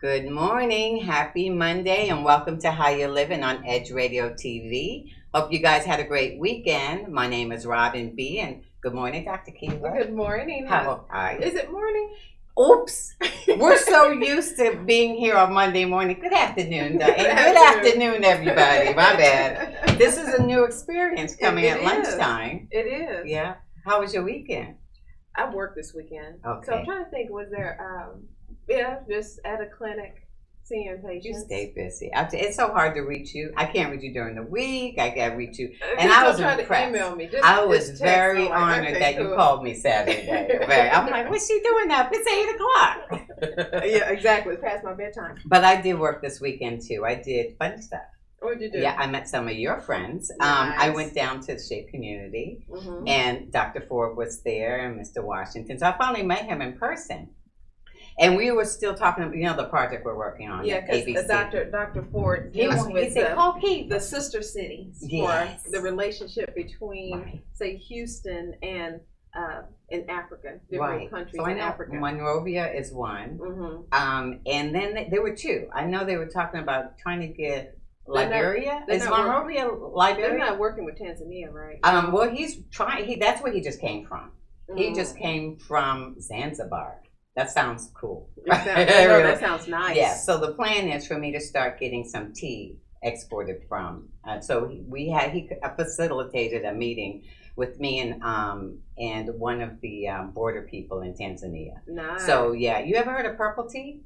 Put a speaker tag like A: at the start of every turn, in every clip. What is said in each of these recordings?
A: Good morning, happy Monday, and welcome to How You Livin on Edge Radio TV. Hope you guys had a great weekend. My name is Robin B, and good morning, Dr. Kiva.
B: Good morning.
A: How are you?
B: Is it morning?
A: Oops, we're so used to being here on Monday morning. Good afternoon, and good afternoon, everybody. My bad. This is a new experience coming at lunchtime.
B: It is.
A: Yeah. How was your weekend?
B: I worked this weekend.
A: Okay.
B: So I'm trying to think, was there, just at a clinic seeing patients.
A: You stay busy. It's so hard to reach you. I can't reach you during the week. I can't reach you. And I was impressed.
B: To email me.
A: I was very honored that you called me Saturday. I'm like, what's she doing now? It's 8 o'clock.
B: Yeah, exactly. It's past my bedtime.
A: But I did work this weekend too. I did fun stuff.
B: What did you do?
A: Yeah, I met some of your friends.
B: Nice.
A: I went down to the Shape Community, and Dr. Ford was there, and Mr. Washington. So I finally met him in person. And we were still talking, the project we're working on.
B: Yeah, because Dr. Ford,
A: he said, call Keith.
B: The sister cities
A: yes.
B: for the relationship between, say, Houston and Africa, different countries
A: so
B: in Africa.
A: Monrovia is one. And then there were two. I know they were talking about trying to get Liberia. Is Monrovia Liberia?
B: They're not working with Tanzania, right?
A: Well, he's trying. That's where he just came from. He just came from Zanzibar. That sounds cool.
B: That sounds nice.
A: Yeah, so the plan is for me to start getting some tea exported from. So he facilitated a meeting with me and one of the border people in Tanzania.
B: Nice.
A: So yeah, you ever heard of purple tea?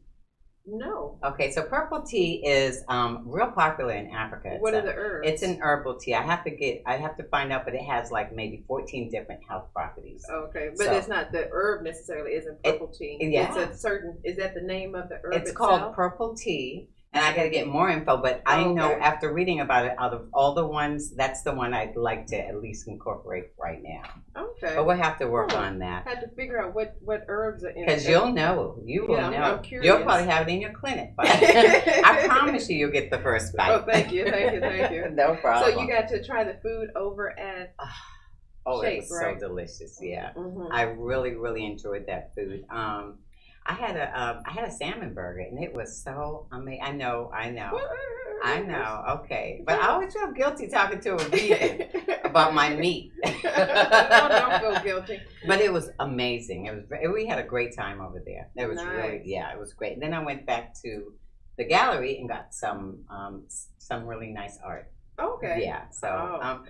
B: No.
A: Okay, so purple tea is real popular in Africa.
B: What are the herbs?
A: It's an herbal tea. I have to find out, but it has like maybe 14 different health properties.
B: Okay, but it's not the herb necessarily isn't purple tea.
A: Yeah.
B: It's a certain, is that the name of the herb
A: It's
B: itself?
A: called purple tea. And I got to get more info, but I know after reading about it, out of all the ones, that's the one I'd like to at least incorporate right now.
B: Okay.
A: But we'll have to work on that.
B: I have to figure out what herbs are in it.
A: Because you'll know. You will know.
B: I'm curious.
A: You'll probably have it in your clinic. But I promise you'll get the first bite.
B: Oh, thank you.
A: No problem.
B: So you got to try the food over at Shape,
A: it was so delicious. Yeah. I really, really enjoyed that food. I had a salmon burger, and it was so amazing. I know. Okay, but I always feel guilty talking to a vegan about my meat.
B: Don't feel guilty.
A: But it was amazing. We had a great time over there. It was
B: nice.
A: it was great. And then I went back to the gallery and got some really nice art.
B: Okay.
A: Yeah. So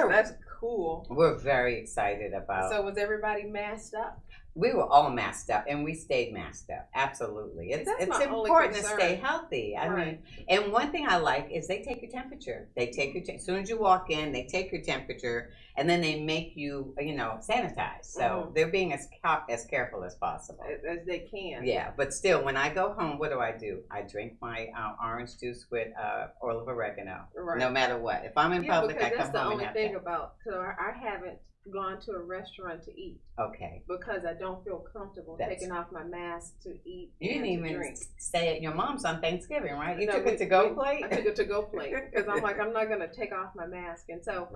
B: that's cool.
A: We're very excited about.
B: So was everybody masked up?
A: We were all masked up, and we stayed masked up. Absolutely, it's important to stay healthy. I mean, and one thing I like is they take your temperature. As soon as you walk in, they take your temperature, and then they make you, sanitize. So they're being as careful as possible
B: as they can.
A: Yeah, but still, when I go home, what do? I drink my orange juice with oil of oregano. Right. No matter what. If I'm in public, I come home and have that.
B: That's the only thing about. So I haven't gone to a restaurant to eat.
A: Okay.
B: Because I don't feel comfortable taking off my mask to eat.
A: You didn't even stay at your mom's on Thanksgiving, right? You took a to-go plate?
B: I took a to-go plate because I'm like, I'm not going to take off my mask. And so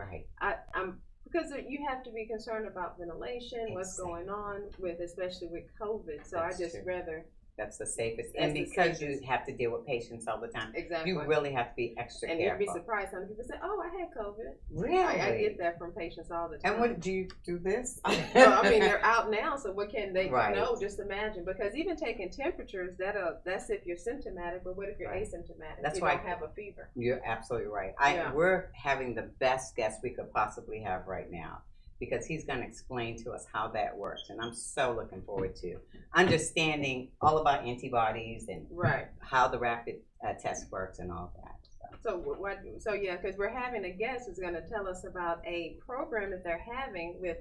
B: I'm because you have to be concerned about ventilation, what's going on especially with COVID. So I just rather.
A: That's the safest. And because you have to deal with patients all the time.
B: Exactly.
A: You really have to be extra careful.
B: And you'd be surprised. Some people say, oh, I had COVID.
A: Really?
B: I get that from patients all the time.
A: And what, do you do this?
B: Well, I mean, they're out now, so what can they
A: know?
B: Just imagine. Because even taking temperatures, that's if you're symptomatic, but what if you're asymptomatic?
A: That's
B: why you don't have a fever.
A: You're absolutely right. We're having the best guest we could possibly have right now, because he's going to explain to us how that works. And I'm so looking forward to understanding all about antibodies and how the rapid test works and all that.
B: So because we're having a guest who's going to tell us about a program that they're having with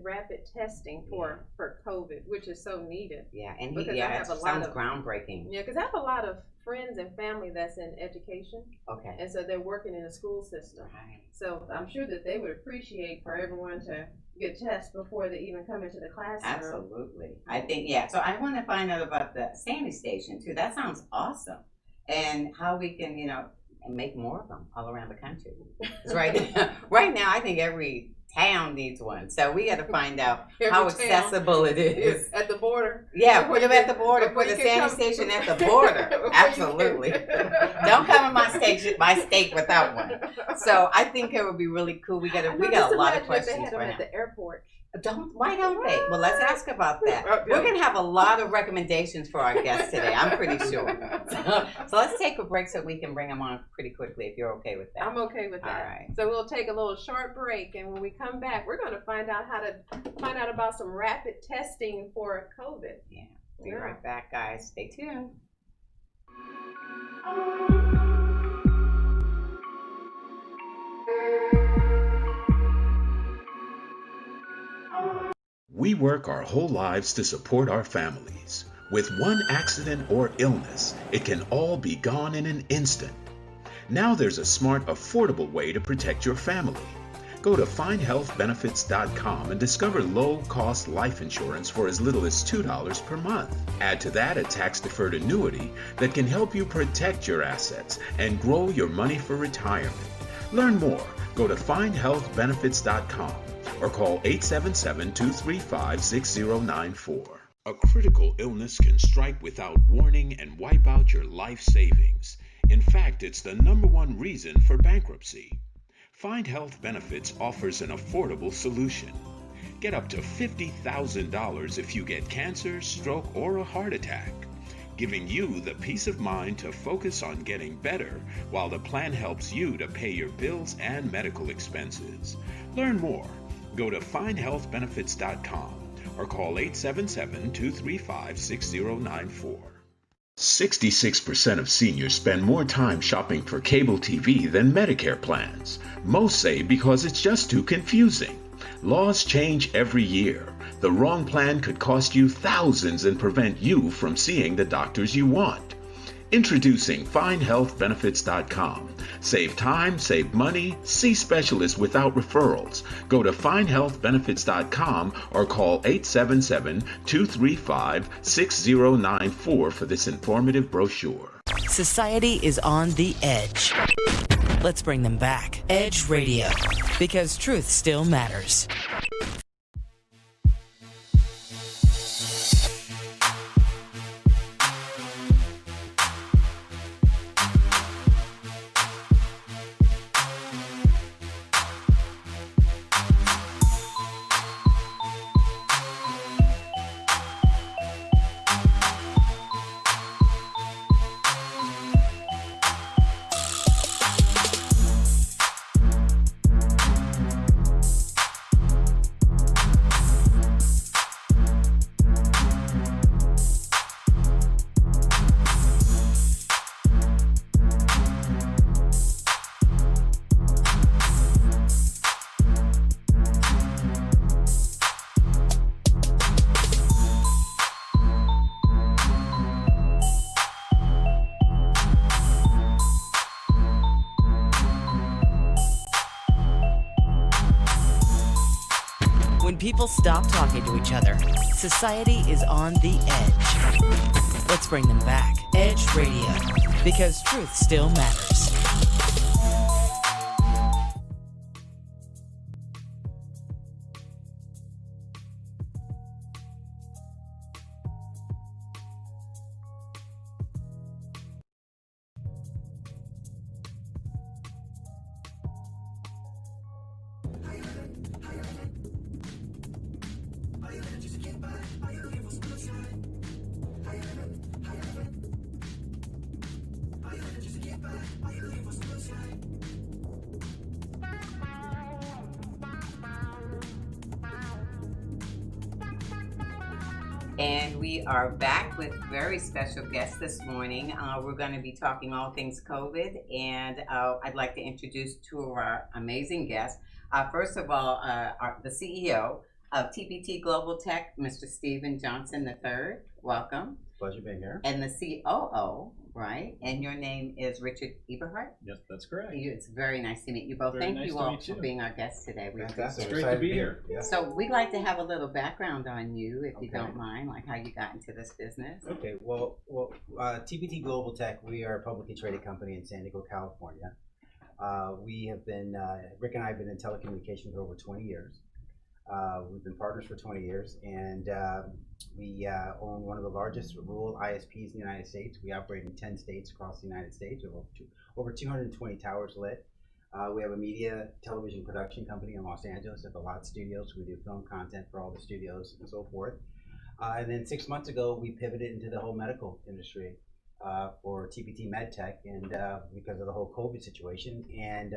B: rapid testing for COVID, which is so needed.
A: Yeah, and it sounds groundbreaking.
B: Yeah, because I have a lot of friends and family that's in education.
A: Okay.
B: And so they're working in a school system.
A: Right.
B: So I'm sure that they would appreciate for everyone to get tests before they even come into the classroom.
A: Absolutely. I think, so I want to find out about the Sandy Station too. That sounds awesome. And how we can, make more of them all around the country. Right now, I think every town needs one. So we got to find out how accessible it is.
B: At the border.
A: Yeah, put them at the border. Put a sanitary station at the border. Absolutely. Don't come in my state without one. So I think it would be really cool. We got a lot of questions
B: if they had them
A: right
B: at
A: now.
B: the airport.
A: Why don't they? Well, let's ask about that. We're going to have a lot of recommendations for our guests today, I'm pretty sure. So let's take a break so we can bring them on pretty quickly if you're okay with that.
B: I'm okay with that.
A: All right.
B: So we'll take a little short break, and when we come back, we're going to find out about some rapid testing for COVID.
A: Yeah. Be right back, guys. Stay tuned.
C: We work our whole lives to support our families. With one accident or illness, it can all be gone in an instant. Now there's a smart, affordable way to protect your family. Go to findhealthbenefits.com and discover low-cost life insurance for as little as $2 per month. Add to that a tax-deferred annuity that can help you protect your assets and grow your money for retirement. Learn more. Go to findhealthbenefits.com or call 877-235-6094. A critical illness can strike without warning and wipe out your life savings. In fact, it's the #1 reason for bankruptcy. Find Health Benefits offers an affordable solution. Get up to $50,000 if you get cancer, stroke, or a heart attack, giving you the peace of mind to focus on getting better while the plan helps you to pay your bills and medical expenses. Learn more. Go to findhealthbenefits.com or call 877-235-6094. 66% of seniors spend more time shopping for cable TV than Medicare plans. Most say because it's just too confusing. Laws change every year. The wrong plan could cost you thousands and prevent you from seeing the doctors you want. Introducing FindHealthBenefits.com. Save time, save money, see specialists without referrals. Go to FindHealthBenefits.com or call 877-235-6094 for this informative brochure.
D: Society is on the edge. Let's bring them back. Edge Radio, because truth still matters. When people stop talking to each other, society is on the edge. Let's bring them back. Edge Radio, because truth still matters.
A: And we are back with very special guests this morning. We're going to be talking all things COVID, and I'd like to introduce two of our amazing guests. First of all, the CEO of TPT Global Tech, Mr. Stephen Johnson III. Welcome.
E: Pleasure being here.
A: And the COO, right? And your name is Richard Eberhardt?
E: Yes, that's correct.
A: It's very nice to meet you both. Thank you all for being our guests today.
E: Fantastic. It's great to be here.
A: Yeah. So we'd like to have a little background on you, if you don't mind, like how you got into this business.
E: Okay. Well, TPT Global Tech, we are a publicly traded company in San Diego, California.
F: We have been, Rick and I have been in telecommunications for over 20 years. We've been partners for 20 years, and we own one of the largest rural ISPs in the United States. We operate in 10 states across the United States, over 220 towers lit. We have a media television production company in Los Angeles at the Lot Studios. We do film content for all the studios and so forth. And then 6 months ago, we pivoted into the whole medical industry for TPT MedTech, and because of the whole COVID situation. And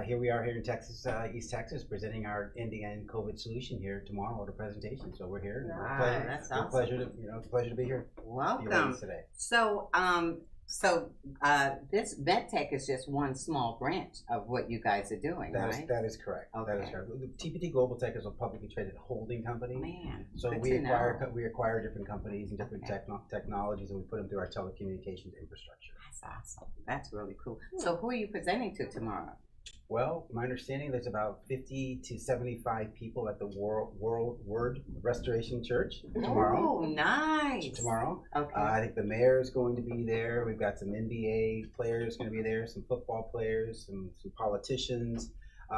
F: here we are here in Texas, East Texas, presenting our end-to-end COVID solution here tomorrow at a presentation. So we're here.
A: Wow, that's awesome.
F: It's a pleasure to be here.
A: Welcome.
F: Today.
A: So, this VetTech is just one small branch of what you guys are doing, right?
F: That is correct.
A: Okay.
F: That is correct. TPT Global Tech is a publicly traded holding company.
A: Man,
F: so
A: good
F: we
A: to know.
F: we acquire different companies and different technologies, and we put them through our telecommunications infrastructure.
A: That's awesome. That's really cool. So, who are you presenting to tomorrow?
F: Well, my understanding, there's about 50 to 75 people at the World Word Restoration Church tomorrow.
A: Oh, nice.
F: Tomorrow.
A: Okay.
F: I think the mayor is going to be there. We've got some NBA players going to be there, some football players, some politicians.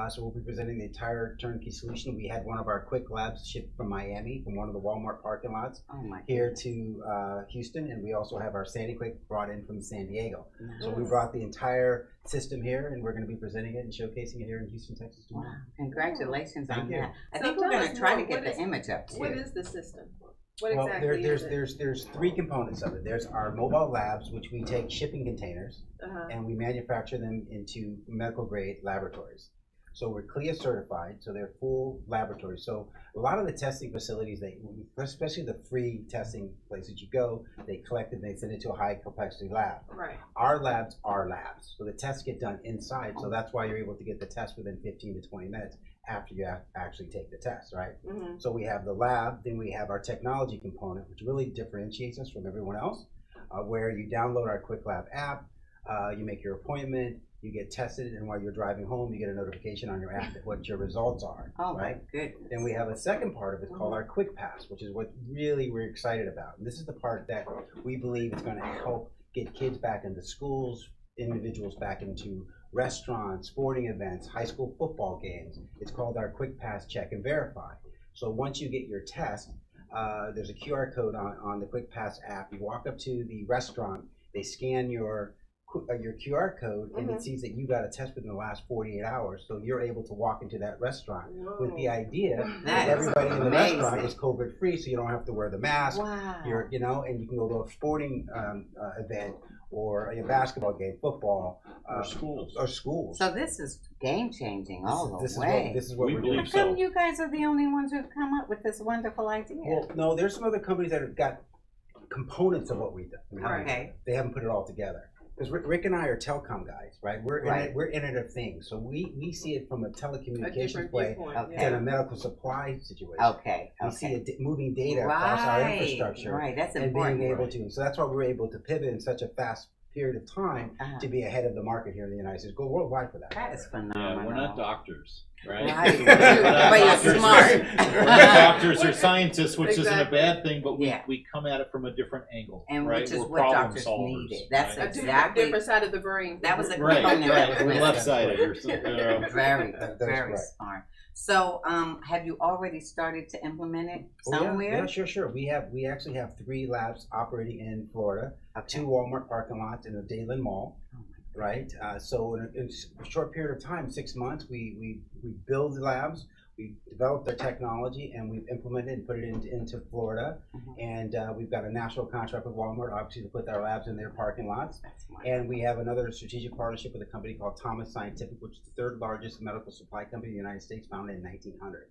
F: So we'll be presenting the entire turnkey solution. We had one of our quick labs shipped from Miami, from one of the Walmart parking lots, here to Houston, and we also have our Sandy Quick brought in from San Diego. Nice. So we brought the entire system here, and we're going to be presenting it and showcasing it here in Houston, Texas tomorrow.
A: Wow. Congratulations on that. I
B: So
A: think we're going to try to
B: what
A: get
B: is-
A: the image up too.
B: What is the system? What
F: Well,
B: exactly is it?
F: there's three components of it. There's our mobile labs, which we take shipping containers, and we manufacture them into medical grade laboratories. So we're CLIA certified, so they're full laboratories. So a lot of the testing facilities, especially the free testing places you go, they collect it and they send it to a high complexity lab.
B: Right.
F: Our labs are labs, so the tests get done inside. So that's why you're able to get the test within 15 to 20 minutes after you actually take the test, right?
B: Mm-hmm.
F: So we have the lab, then we have our technology component, which really differentiates us from everyone else, where you download our Quick Lab app, you make your appointment, you get tested, and while you're driving home, you get a notification on your app that what your results are.
A: Oh,
F: right?
A: my goodness.
F: Then we have a second part of it called our Quick Pass, which is what really we're excited about. And this is the part that we believe is going to help get kids back into schools, individuals back into restaurants, sporting events, high school football games. It's called our Quick Pass Check and Verify. So once you get your test, there's a QR code on the Quick Pass app. You walk up to the restaurant, they scan your QR code, and it sees that you got a test within the last 48 hours, so you're able to walk into that restaurant with the idea that everybody in the restaurant is COVID free, so you don't have to wear the mask.
A: Wow.
F: And you can go to a sporting event or a basketball game, football,
E: or schools.
A: So this is game changing all the way.
F: This is what
E: We
F: we're doing.
E: believe
A: How come
E: so.
A: you guys are the only ones who've come up with this wonderful idea?
F: Well, no, there's some other companies that have got components of what we do.
A: Okay.
F: They haven't put it all together. Because Rick and I are telecom guys, right? We're Internet of Things, so we see it from a telecommunications way than a medical supply situation.
A: Okay.
F: We see it moving data across our infrastructure,
A: right? That's
F: and
A: important.
F: being able to. So that's why we're able to pivot in such a fast period of time to be ahead of the market here in the United States. Go worldwide for that.
A: That is phenomenal.
E: Yeah, we're not doctors, right?
A: Right.
E: We're not
A: But
E: doctors.
A: you're smart.
E: We're not doctors or scientists, which isn't a bad thing, but we come at it from a different angle,
A: and
E: right?
A: which is
E: We're
A: what
E: problem
A: doctors
E: solvers,
A: needed. That's
E: right?
A: exactly
B: different side of the brain.
A: That was a
E: Right,
A: component that was
E: we're
A: missing.
E: left-sided or something.
A: Very smart. So, have you already started to implement it somewhere?
F: Yeah, sure. We actually have 3 labs operating in Florida, 2 Walmart parking lots in the Dadeland Mall. Right. So in a short period of time, 6 months, we build labs, we developed our technology, and we've implemented and put it into Florida. And we've got a national contract with Walmart, obviously, to put our labs in their parking lots. And we have another strategic partnership with a company called Thomas Scientific, which is the 3rd largest medical supply company in the United States, founded in 1900.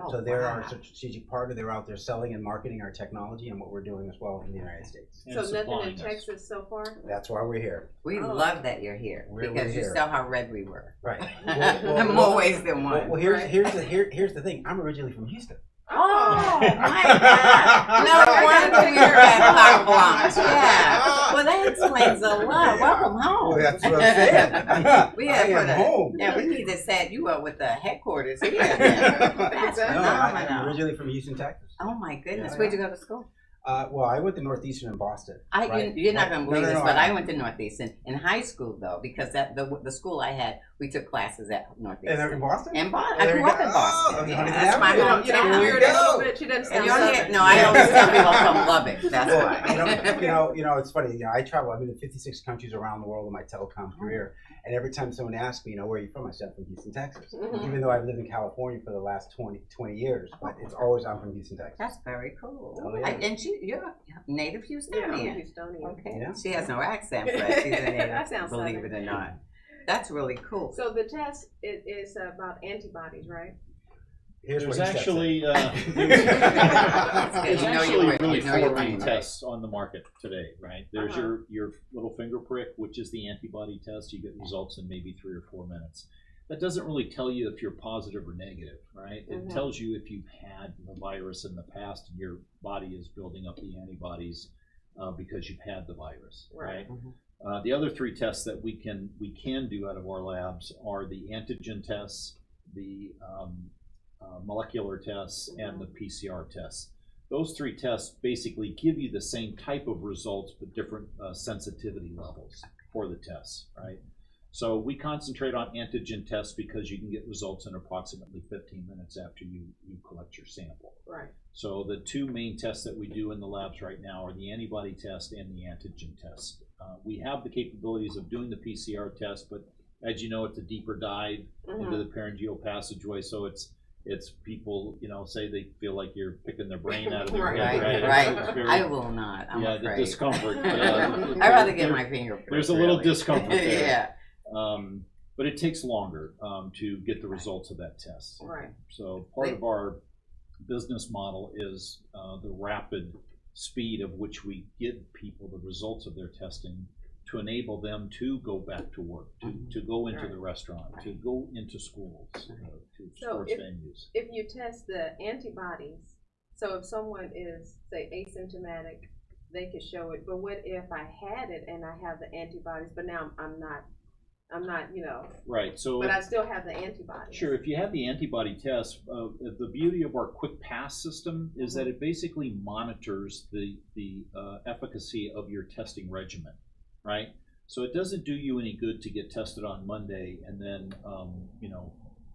F: So they're our strategic partner. They're out there selling and marketing our technology and what we're doing as well in the United States.
B: So nothing in Texas so far?
F: That's why we're here.
A: We love that you're here because you saw how red we were.
F: Right.
A: In more ways than one.
F: Well, here's the thing. I'm originally from Houston.
A: Oh my God! No wonder you're at Park Blanche. Yeah. Well, that explains a lot. Welcome home.
F: Well, that's what I'm saying.
A: We
F: I am home.
A: Yeah, we need to set you up with the headquarters here. That's
F: No,
A: phenomenal.
F: I'm originally from Houston, Texas.
A: Oh my goodness! Where'd you go to school?
F: Well, I went to Northeastern in Boston.
A: You're not going to believe this, but I went to Northeastern in high school, though, because the school I had, we took classes at Northeastern.
F: And in Boston?
A: In Boston. I grew up in Boston.
F: Yeah,
A: that's my hometown.
B: You don't hear it a little bit. She doesn't sound Southern.
A: No, I always tell people I'm from Lubbock. That's why.
F: It's funny. I travel. I've been in 56 countries around the world in my telecom career. And every time someone asks me, where are you from? I said, I'm from Houston, Texas. Even though I've lived in California for the last 20 years, but it's always I'm from Houston, Texas.
A: That's very cool.
F: Oh, yeah.
A: And you're a native Houstonian.
B: Yeah, I'm Houstonian.
A: Okay.
F: Yeah.
A: She has no accent, but she's a native.
B: That sounds
A: believe
B: Southern.
A: it or not. That's really cool.
B: So the test is about antibodies, right?
F: Here's
E: There's
F: what he
E: actually
A: There's
E: really four main tests on the market today, right? There's your little finger prick, which is the antibody test. You get results in maybe 3 or 4 minutes. That doesn't really tell you if you're positive or negative, right? It tells you if you've had the virus in the past and your body is building up the antibodies because you've had the virus, right? The other 3 tests that we can do out of our labs are the antigen tests, the molecular tests, and the PCR tests. Those 3 tests basically give you the same type of results but different sensitivity levels for the tests, right? So we concentrate on antigen tests because you can get results in approximately 15 minutes after you collect your sample.
B: Right.
E: So the 2 main tests that we do in the labs right now are the antibody test and the antigen test. We have the capabilities of doing the PCR test, but as you know, it's a deeper dive into the pharyngeal passageway, so it's people, say they feel like you're picking their brain out of their head.
A: Right. I will not. I'm afraid.
E: The discomfort.
A: I'd rather get my finger pricked.
E: There's a little discomfort there.
A: Yeah.
E: But it takes longer to get the results of that test.
B: Right.
E: So part of our business model is the rapid speed of which we give people the results of their testing to enable them to go back to work, to go into the restaurant, to go into schools, to sports venues.
B: If you test the antibodies, so if someone is, say, asymptomatic, they could show it. But what if I had it and I have the antibodies, but now I'm not,
E: Right. So,
B: but I still have the antibodies.
E: Sure. If you have the antibody test, the beauty of our quick pass system is that it basically monitors the efficacy of your testing regimen. Right? So it doesn't do you any good to get tested on Monday and then,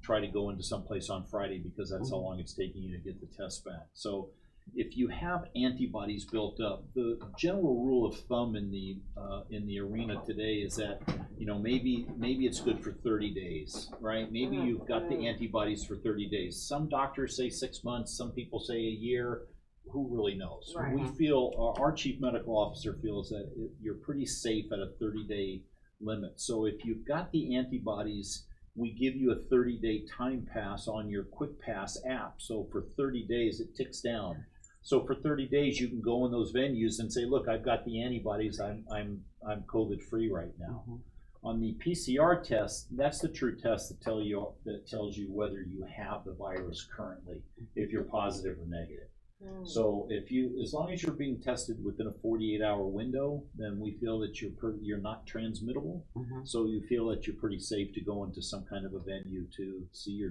E: try to go into someplace on Friday because that's how long it's taking you to get the test back. So if you have antibodies built up, the general rule of thumb in the arena today is that, maybe it's good for 30 days, right? Maybe you've got the antibodies for 30 days. Some doctors say 6 months, some people say a year. Who really knows?
B: Right.
E: We feel, our chief medical officer feels that you're pretty safe at a 30-day limit. So if you've got the antibodies, we give you a 30-day time pass on your Quick Pass app. So for 30 days, it ticks down. So for 30 days, you can go in those venues and say, look, I've got the antibodies. I'm COVID-free right now. On the PCR test, that's the true test that tells you whether you have the virus currently, if you're positive or negative. So as long as you're being tested within a 48-hour window, then we feel that you're not transmittable. So you feel that you're pretty safe to go into some kind of a venue to see your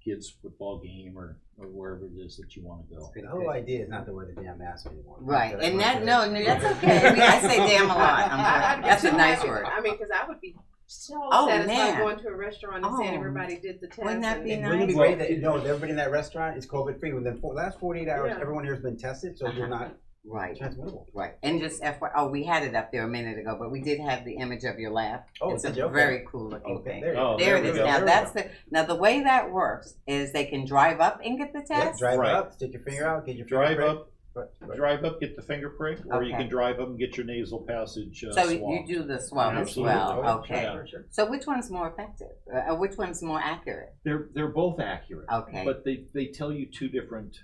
E: kids' football game or wherever it is that you want to go.
F: The whole idea is not to wear the damn mask anymore.
A: Right, and that's okay. I say damn a lot. That's a nice word.
B: I mean, because I would be so satisfied going to a restaurant and seeing everybody did the test.
A: Wouldn't that be nice?
F: Wouldn't it be great that everybody in that restaurant is COVID-free? Within the last 48 hours, everyone here has been tested, so you're not transmittable.
A: Right. And just FYI, we had it up there a minute ago, but we did have the image of your lab. It's a very cool looking thing. There it is. Now the way that works is they can drive up and get the test.
F: Drive up, stick your finger out, get your finger
E: Drive up, get the finger prick, or you can drive up and get your nasal passage
A: so
E: swab.
A: You do the swab as well. Okay.
E: Sure.
A: So which one's more effective? Which one's more accurate?
E: They're both accurate.
A: Okay.
E: But they tell you two different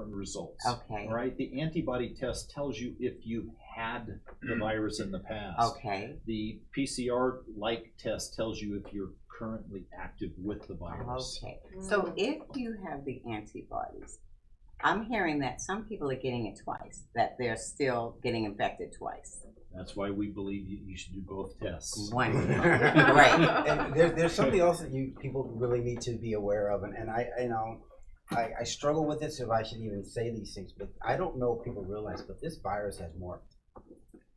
E: results.
A: Okay.
E: All right. The antibody test tells you if you had the virus in the past.
A: Okay.
E: The PCR-like test tells you if you're currently active with the virus.
A: Okay. So if you have the antibodies, I'm hearing that some people are getting it twice, that they're still getting infected twice.
E: That's why we believe you should do both tests.
A: Wonderful. Right.
F: And there's something else that people really need to be aware of, and I struggle with this if I should even say these things, but I don't know if people realize, but this virus has morphed.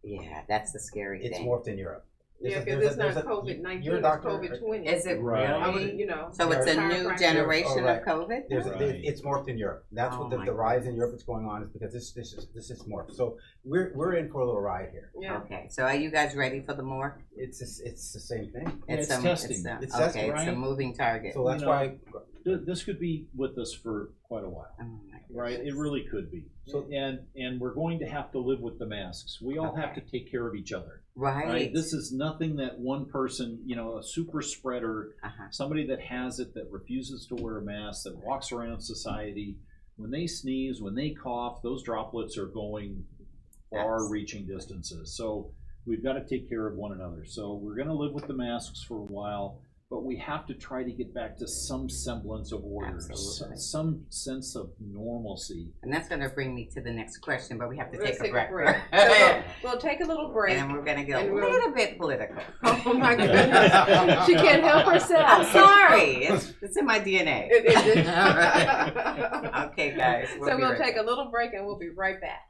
A: Yeah, that's the scary thing.
F: It's morphed in Europe.
B: Yeah, because it's not COVID-19, it's COVID-20.
A: Is it
E: Right.
A: really? So it's a new generation of COVID?
F: It's morphed in Europe. That's what the rise in Europe that's going on is because this is morphed. So we're in for a little ride here.
B: Yeah.
A: Okay, so are you guys ready for the morph?
F: It's the same thing.
E: It's testing.
F: It's
A: okay,
F: testing,
A: it's a
E: right?
A: moving target.
F: So that's why.
E: This could be with us for quite a while.
A: Oh my
E: Right, it really could be. So and we're going to have to live with the masks. We all have to take care of each other.
A: Right.
E: This is nothing that one person, a super spreader, somebody that has it that refuses to wear a mask, that walks around society. When they sneeze, when they cough, those droplets are going far-reaching distances. So we've got to take care of one another. So we're going to live with the masks for a while. But we have to try to get back to some semblance of order, some sense of normalcy.
A: And that's going to bring me to the next question, but we have to take a break.
B: So we'll take a little break.
A: And we're going to get a little bit political.
B: Oh my goodness. She can't help herself.
A: I'm sorry. It's in my DNA.
B: It
A: Okay, guys.
B: We'll take a little break and we'll be right back.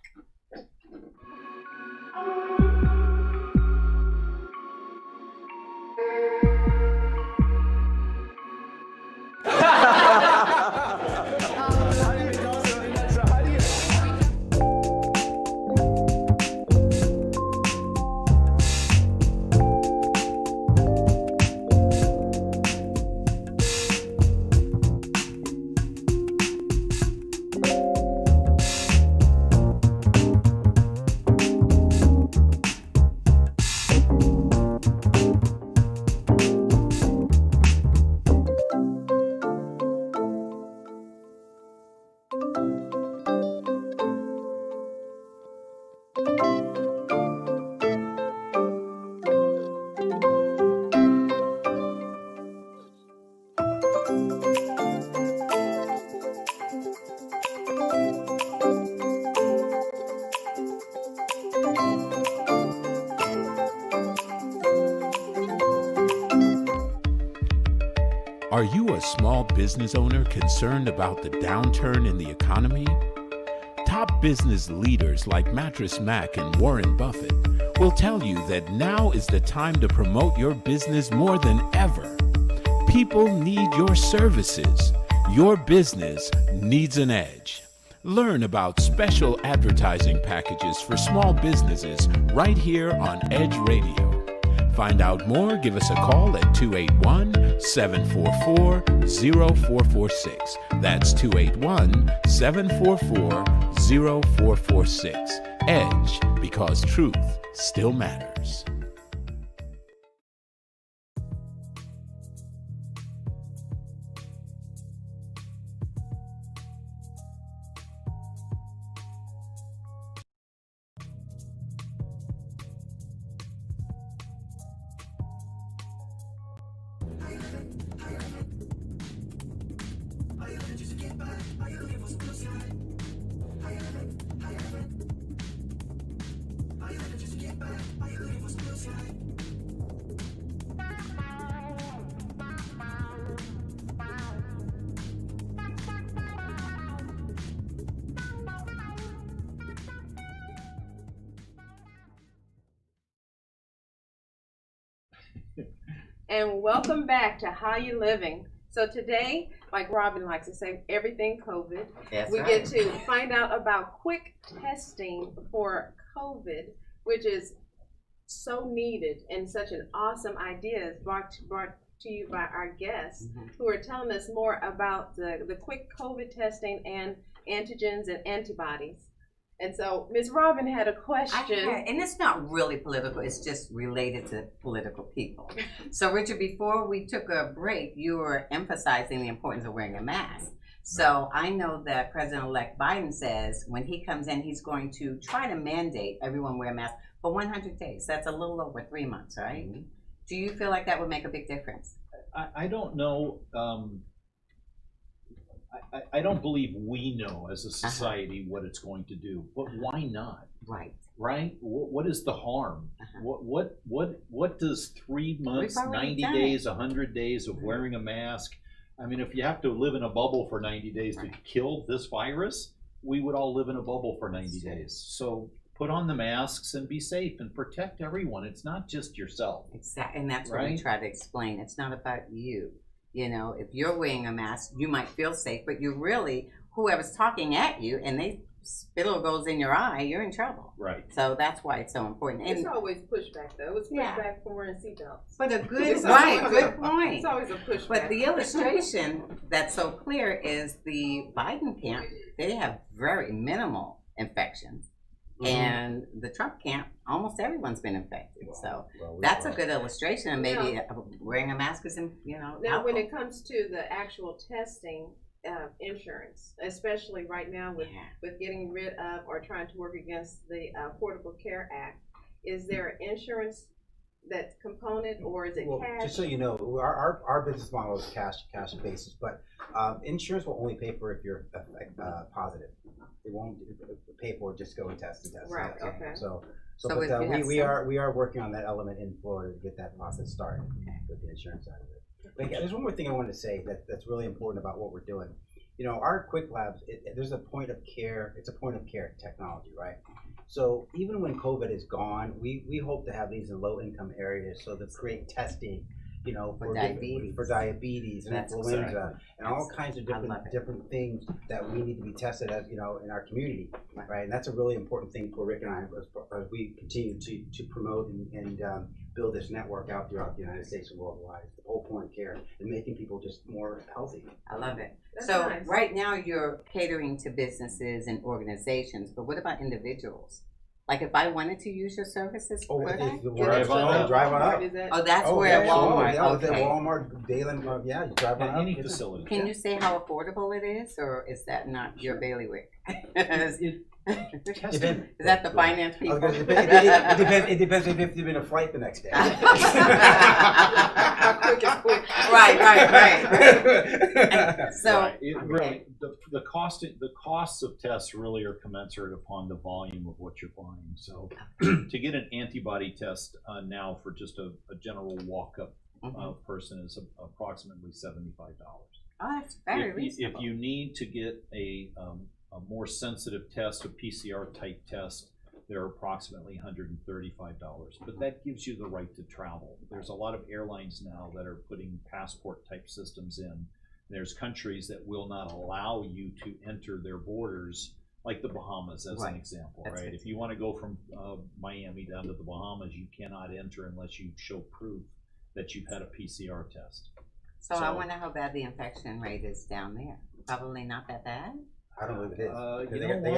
C: Are you a small business owner concerned about the downturn in the economy? Top business leaders like Mattress Mac and Warren Buffett will tell you that now is the time to promote your business more than ever. People need your services. Your business needs an edge. Learn about special advertising packages for small businesses right here on Edge Radio. Find out more, give us a call at 281-744-0446. That's 281-744-0446. Edge, because truth still matters.
B: And welcome back to How You Living. So today, like Robin likes to say, everything COVID. We get to find out about quick testing for COVID, which is so needed and such an awesome idea brought to you by our guests who are telling us more about the quick COVID testing and antigens and antibodies. And so Ms. Robin had a question.
A: And it's not really political, it's just related to political people. So Richard, before we took a break, you were emphasizing the importance of wearing a mask. So I know that President-elect Biden says when he comes in, he's going to try to mandate everyone wear a mask for 100 days. That's a little over 3 months, right? Mm-hmm. Do you feel like that would make a big difference?
E: I don't know. I don't believe we know as a society what it's going to do, but why not?
A: Right.
E: Right? What is the harm? What does 3 months, 90 days, 100 days of wearing a mask I mean, if you have to live in a bubble for 90 days to kill this virus, we would all live in a bubble for 90 days. So put on the masks and be safe and protect everyone. It's not just yourself.
A: Exactly, and that's
E: right?
A: what we try to explain. It's not about you. You know, if you're wearing a mask, you might feel safe, but you really, whoever's talking at you and they spittle goes in your eye, you're in trouble.
E: Right.
A: So that's why it's so important. And
B: it's always pushback, though. It's pushback for wearing seatbelts.
A: But a good, right, good point.
B: It's always a pushback.
A: But the illustration that's so clear is the Biden camp, they have very minimal infections. And the Trump camp, almost everyone's been infected. So that's a good illustration. And maybe wearing a mask is, you know,
B: now
A: helpful.
B: when it comes to the actual testing, insurance, especially right now with getting rid of or trying to work against the Affordable Care Act, is there an insurance that component, or is it cash?
F: Just so you know, our business model is cash basis, but insurance will only pay for if you're positive. It won't pay for it, just go and test.
B: Right. Okay.
F: So
A: but
F: we are working on that element in Florida to get that process started with the insurance side of it. But there's one more thing I wanted to say that's really important about what we're doing. You know, our quick labs, there's a point of care. It's a point of care technology, right? So even when COVID is gone, we hope to have these in low income areas, so to create testing, you know, for diabetes and influenza and all kinds of different things that we need to be tested as, you know, in our community, right? And that's a really important thing for Rick and I as we continue to promote and build this network out throughout the United States and worldwide. The whole point of care and making people just more healthy.
A: I love it.
B: That's
A: so
B: nice.
A: Right now you're catering to businesses and organizations, but what about individuals? Like if I wanted to use your services, could I?
E: Drive on up.
F: Drive on up.
A: Oh, that's where Walmart.
F: Okay. Walmart, Dayland, you drive on up.
E: Any facility.
A: Can you say how affordable it is, or is that not your bailiwick? Is that the finance people?
F: It depends if you've been a flight the next day.
A: Right. So
E: really, the costs of tests really are commensurate upon the volume of what you're buying. So to get an antibody test now for just a general walk-up person is approximately $75.
A: Oh, that's very reasonable.
E: If you need to get a more sensitive test, a PCR type test, they're approximately $135, but that gives you the right to travel. There's a lot of airlines now that are putting passport type systems in. There's countries that will not allow you to enter their borders, like the Bahamas as an example, right? If you want to go from Miami down to the Bahamas, you cannot enter unless you show proof that you've had a PCR test.
A: So I wonder how bad the infection rate is down there. Probably not that bad.
F: I don't believe it is.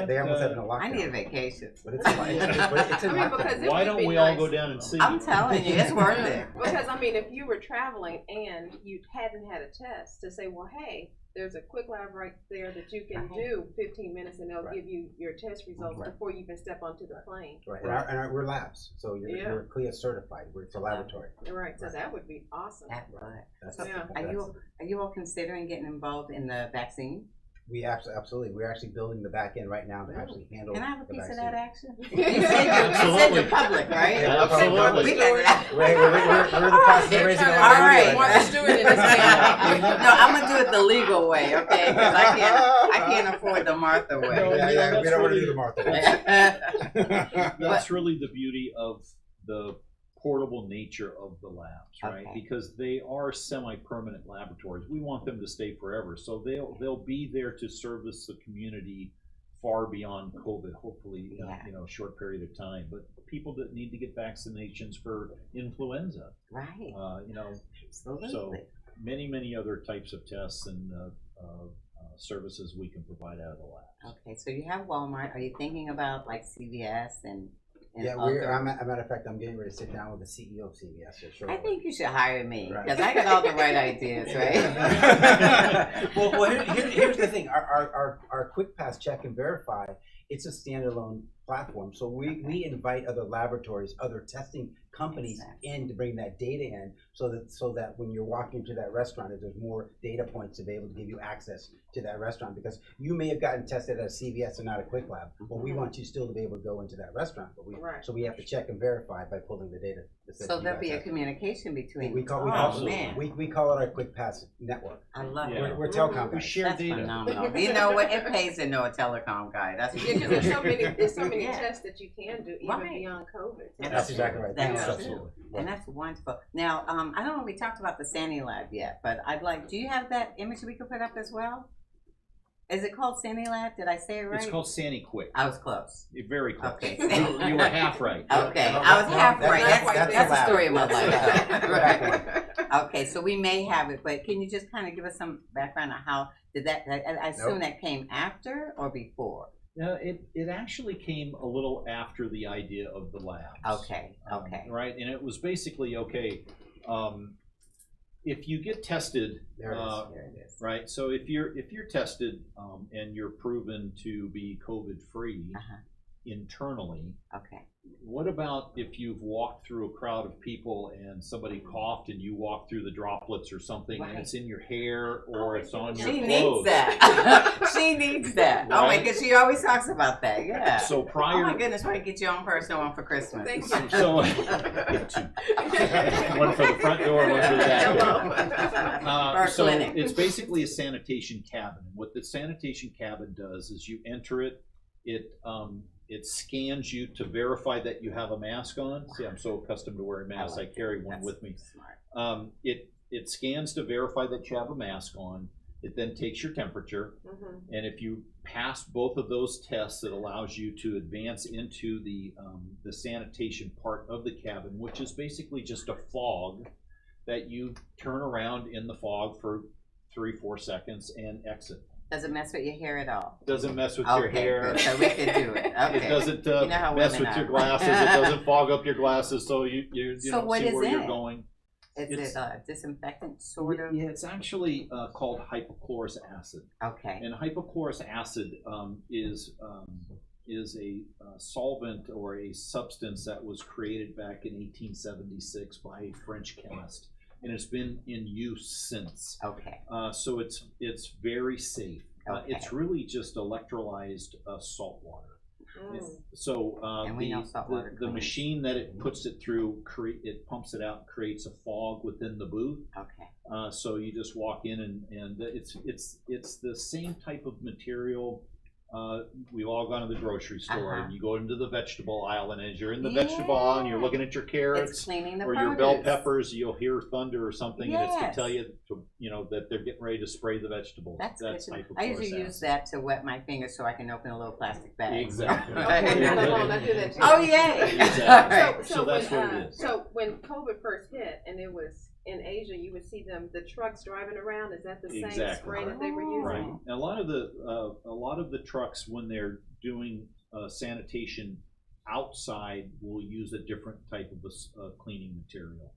E: They
F: almost have been a lockdown.
A: I need a vacation.
F: But it's in lockdown.
E: Why don't we all go down and see?
A: I'm telling you, it's worth it.
B: Because I mean, if you were traveling and you hadn't had a test, to say, well, hey, there's a quick lab right there that you can do 15 minutes, and they'll give you your test results before you even step onto the plane.
F: Right, and we're labs, so you're CLIA certified. It's a laboratory.
B: Right, so that would be awesome.
A: That's right. Are you all considering getting involved in the vaccine?
F: We absolutely. We're actually building the back end right now to actually handle.
A: Can I have a piece
F: vaccine.
A: of that action? You said you're public, right?
E: Yeah, absolutely.
F: We're in the process of raising a lot of money.
A: All right. No, I'm gonna do it the legal way, okay? Because I can't afford the Martha way.
F: No, we don't want to do the Martha way.
E: That's really the beauty of the portable nature of the labs, right? Because they are semi-permanent laboratories. We want them to stay forever, so they'll be there to service the community far beyond COVID. Hopefully, a short period of time. But people that need to get vaccinations for influenza,
A: right?
E: Absolutely. So many other types of tests and services we can provide out of the labs.
A: Okay, so you have Walmart. Are you thinking about like CVS and
F: as a matter of fact, I'm getting ready to sit down with the CEO of CVS. So
A: I think you should hire me because I got all the right ideas, right?
F: well, here's the thing. Our Quick Pass Check and Verify, it's a standalone platform. So we invite other laboratories, other testing companies in to bring that data in, so that when you're walking into that restaurant, that there's more data points to be able to give you access to that restaurant, because you may have gotten tested at a CVS and not a Quick Lab, but we want you still to be able to go into that restaurant. But so we have to check and verify by pulling the data.
A: So there'll be a communication between.
F: We call it our Quick Pass network.
A: I love it.
F: We're telecom guys.
E: We share data.
A: Phenomenal. You know what? It pays to know a telecom guy. That's what
B: there's so many tests that you can do even beyond COVID.
F: And that's exactly right.
A: That's
F: absolutely.
A: And that's wonderful. Now, I don't know if we talked about the Sandy Lab yet, but do you have that image we could put up as well? Is it called Sandy Lab? Did I say it right?
E: It's called Sandy Quick.
A: I was close.
E: You're very close.
A: Okay.
E: You were half right.
A: Okay, I was half right. That's the story of my life.
F: Right.
A: Okay, so we may have it, but can you just kind of give us some background on how did that? I assume that came after or before.
E: No, it actually came a little after the idea of the labs.
A: Okay.
E: Right, and it was basically if you get tested,
A: there it is.
E: right? So if you're tested and you're proven to be COVID free internally, what about if you've walked through a crowd of people and somebody coughed and you walk through the droplets or something and it's in your hair or it's on your clothes?
A: She needs that. She needs that.
E: Right?
A: Oh my goodness, she always talks about that. Yeah.
E: So prior.
A: Oh my goodness, why get your own personal one for Christmas?
B: Thank you.
E: So get two. One for the front door, one for the back door. So
A: clinic.
E: It's basically a sanitation cabin. What the sanitation cabin does is you enter it. It scans you to verify that you have a mask on. See, I'm so accustomed to wearing masks, I carry one with me.
A: Smart.
E: It scans to verify that you have a mask on. It then takes your temperature, and if you pass both of those tests, it allows you to advance into the sanitation part of the cabin, which is basically just a fog that you turn around in the fog for 3-4 seconds and exit.
A: Doesn't mess with your hair at all.
E: Doesn't mess with your hair.
A: Good. So we can do it. Okay.
E: It doesn't mess with your
A: are.
E: glasses. It doesn't fog up your glasses, so you don't
A: what
E: see
A: is
E: where you're
A: it?
E: going.
A: Is it disinfectant, sort of?
E: Yeah, it's actually called hypochlorous acid.
A: Okay.
E: And hypochlorous acid is a solvent or a substance that was created back in 1876 by a French chemist, and it's been in use since.
A: Okay.
E: So it's very safe. It's really just electrolyzed salt water. So
A: and we know salt water
E: the machine that it puts it through, it pumps it out and creates a fog within the booth.
A: Okay.
E: So you just walk in and it's the same type of material. We've all gone to the grocery store and you go into the vegetable aisle, and as you're in the vegetable aisle and you're looking at your carrots or your bell peppers, you'll hear thunder or something, and it's to tell you that they're getting ready to spray the vegetables.
A: That's
E: type of
A: I usually use that to wet my fingers so I can open a little plastic bag.
E: Exactly.
B: I do that too.
A: Oh yay!
E: Exactly. So that's what it is.
B: So when COVID first hit and it was in Asia, you would see the trucks driving around. Is that the same spray that they were using?
E: Right. And a lot of the trucks, when they're doing sanitation outside, will use a different type of cleaning material.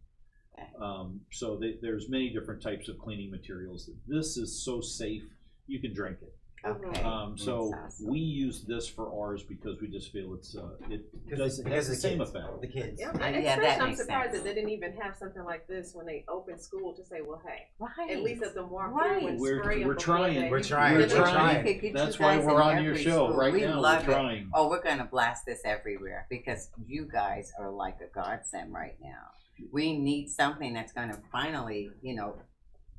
E: So there's many different types of cleaning materials. This is so safe, you can drink it.
A: Okay.
E: So we use this for ours because we just feel it has the same effect.
F: The kids.
B: Yeah,
A: that
B: I'm surprised that they didn't even have something like this when they opened school to say, well, hey, at least let them walk through and spray them.
E: We're trying.
F: We're trying.
E: That's why we're on your show right now. We're trying.
A: Oh, we're gonna blast this everywhere because you guys are like a godsend right now. We need something that's gonna finally,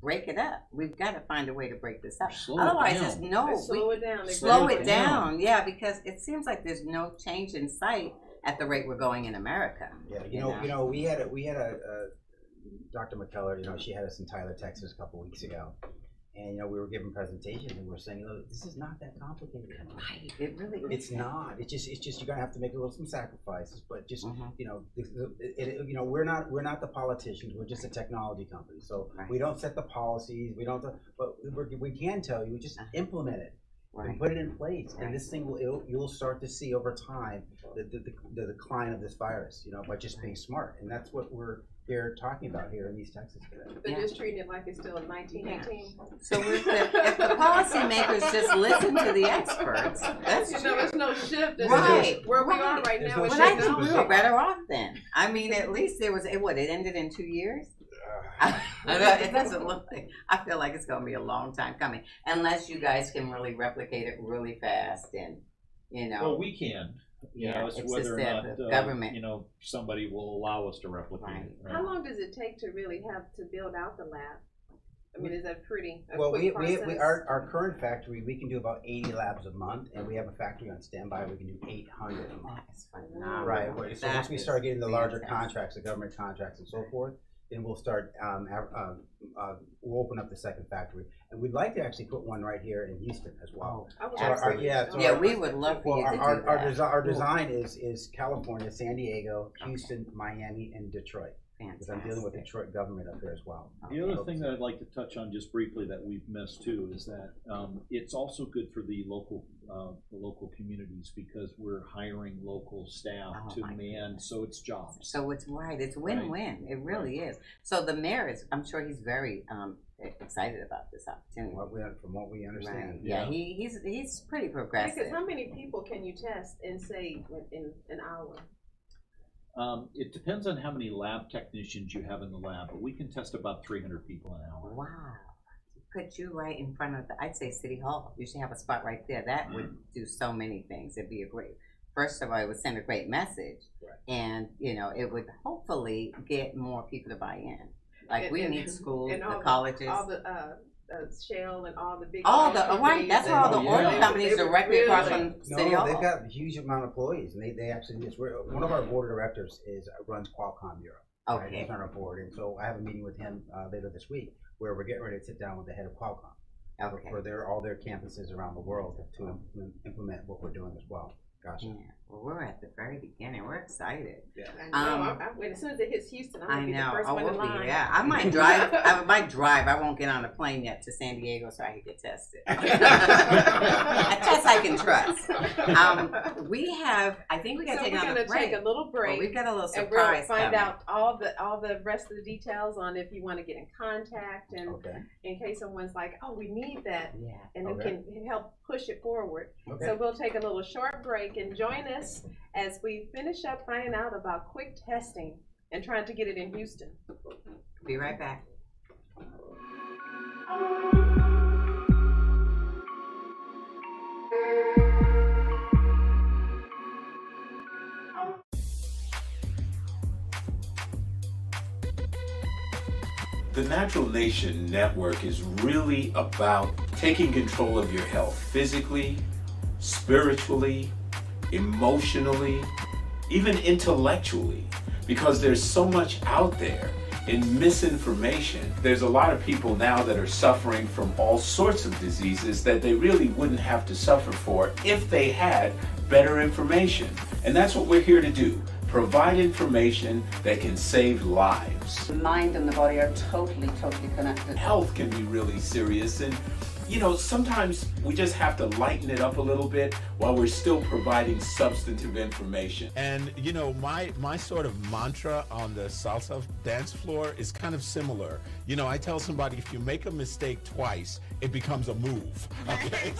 A: break it up. We've got to find a way to break this up. Otherwise,
B: slow it down.
A: Slow it down. Yeah, because it seems like there's no change in sight at the rate we're going in America.
F: Yeah, we had a Dr. McKellar. She had us in Tyler, Texas, a couple weeks ago, and we were giving presentations, and we were saying, this is not that complicated.
A: Right. It really.
F: It's not. It's just you're gonna have to make some sacrifices, but just we're not the politicians. We're just a technology company, so we don't set the policies. We don't. But we can tell you, just implement it. And put it in place, and this thing you'll start to see over time the decline of this virus, by just being smart, and that's what we're here talking about here in East Texas today.
B: They're just treating it like it's still in 1918.
A: So if the policymakers just listen to the experts, that's
B: there's no shift.
A: Right.
B: Where we are right now.
A: Well, I think we were better off then. I mean, at least there was, it ended in 2 years? It doesn't look like, I feel like it's going to be a long time coming, unless you guys can really replicate it really fast and,
E: Well, we can. It's whether or not the government, somebody will allow us to replicate it. Right?
B: How long does it take to really have to build out the lab? I mean, is that pretty
F: quick
B: process?
F: Our current factory, we can do about 80 labs a month, and we have a factory on standby. We can do 800 a month.
A: That's phenomenal.
F: Right. So once we start getting the larger contracts, the government contracts, and so forth, then we'll start. We'll open up the second factory, and we'd like to actually put one right here in Houston as well.
A: We would love for you to do that.
F: Our design is California, San Diego, Houston, Miami, and Detroit. Because I'm dealing with the Detroit government up there as well.
E: The other thing that I'd like to touch on just briefly that we've missed too is that it's also good for the local communities because we're hiring local staff to man, so it's jobs.
A: So it's it's win-win. Right. It really is. So the mayor I'm sure he's very excited about this opportunity.
F: From what we understand.
A: Right. Yeah, he's pretty progressive.
B: Because how many people can you test in say in an hour?
E: It depends on how many lab technicians you have in the lab, but we can test about 300 people an hour.
A: Wow. Put you right in front of I'd say City Hall. You should have a spot right there. That would do so many things. It'd be first of all, it would send a great message. Right. And, it would hopefully get more people to buy in. Like we need schools, the colleges.
B: All the Shell and all the big
A: that's where all the oil companies directly across from City Hall.
F: They've got a huge amount of employees, and they actually one of our board of directors runs Qualcomm Europe. Okay, right? He's on our board, and so I have a meeting with him later this week where we're getting ready to sit down with the head of Qualcomm for all their campuses around the world to implement what we're doing as well. Gotcha.
A: Yeah. Well, we're at the very beginning. We're excited.
B: Yeah. As soon as it hits Houston, I'm gonna be the first one in line.
A: I might drive. I won't get on a plane yet to San Diego so I can get tested. A test I can trust. I think we got to take another break.
B: We're going to take a little break.
A: Well, we've got a little surprise.
B: And we'll find out all the rest of the details on if you want to get in contact and in case someone's like, oh, we need that, and it can help push it forward. Okay. So we'll take a little short break and join us as we finish up finding out about quick testing and trying to get it in Houston.
A: Be right back.
C: The Natural Nation Network is really about taking control of your health physically, spiritually, emotionally, even intellectually, because there's so much out there in misinformation. There's a lot of people now that are suffering from all sorts of diseases that they really wouldn't have to suffer for if they had better information. And that's what we're here to do. Provide information that can save lives.
G: The mind and the body are totally connected.
C: Health can be really serious, and sometimes we just have to lighten it up a little bit while we're still providing substantive information.
H: And my sort of mantra on the salsa dance floor is kind of similar. I tell somebody, if you make a mistake twice, it becomes a move. Okay?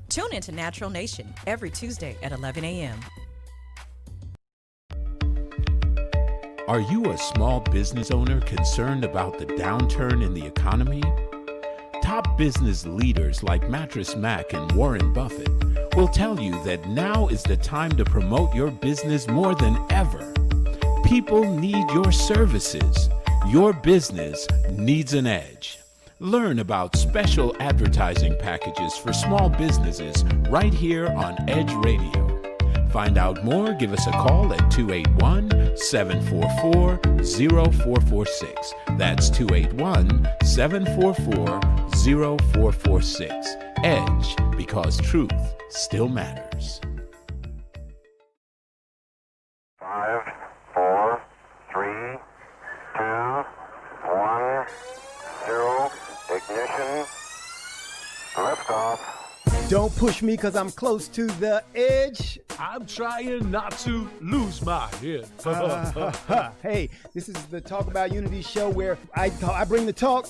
I: Tune into Natural Nation every Tuesday at 11 a.m.
C: Are you a small business owner concerned about the downturn in the economy? Top business leaders like Mattress Mac and Warren Buffett will tell you that now is the time to promote your business more than ever. People need your services. Your business needs an edge. Learn about special advertising packages for small businesses right here on Edge Radio. Find out more, give us a call at 281-744-0446. That's 281-744-0446. Edge, because truth still matters.
J: 5, 4, 3, 2, 1, 0. Ignition. Liftoff.
K: Don't push me because I'm close to the edge. I'm trying not to lose my head.
L: Hey, this is the Talk About Unity show where I bring the talk.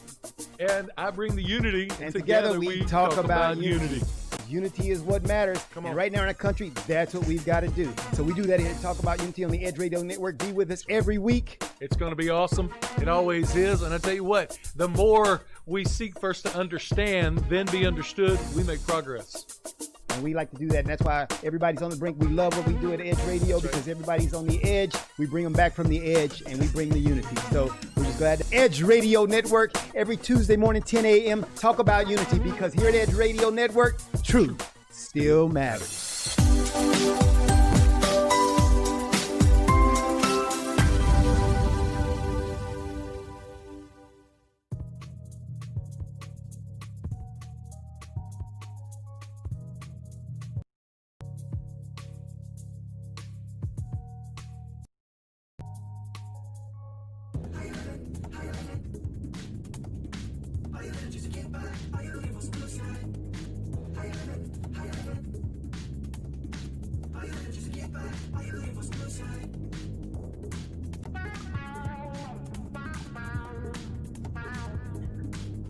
K: And I bring the unity.
L: And together we talk about unity. Unity is what matters.
K: Come on.
L: And right now in our country, that's what we've got to do. So we do that here at Talk About Unity on the Edge Radio Network. Be with us every week.
K: It's going to be awesome. It always is. And I tell you what, the more we seek first to understand, then be understood, we make progress.
L: And we like to do that, and that's why everybody's on the brink. We love what we do at Edge Radio because everybody's on the edge. We bring them back from the edge, and we bring the unity. So we're just glad to Edge Radio Network every Tuesday morning, 10 a.m. Talk about unity because here at Edge Radio Network, truth still matters.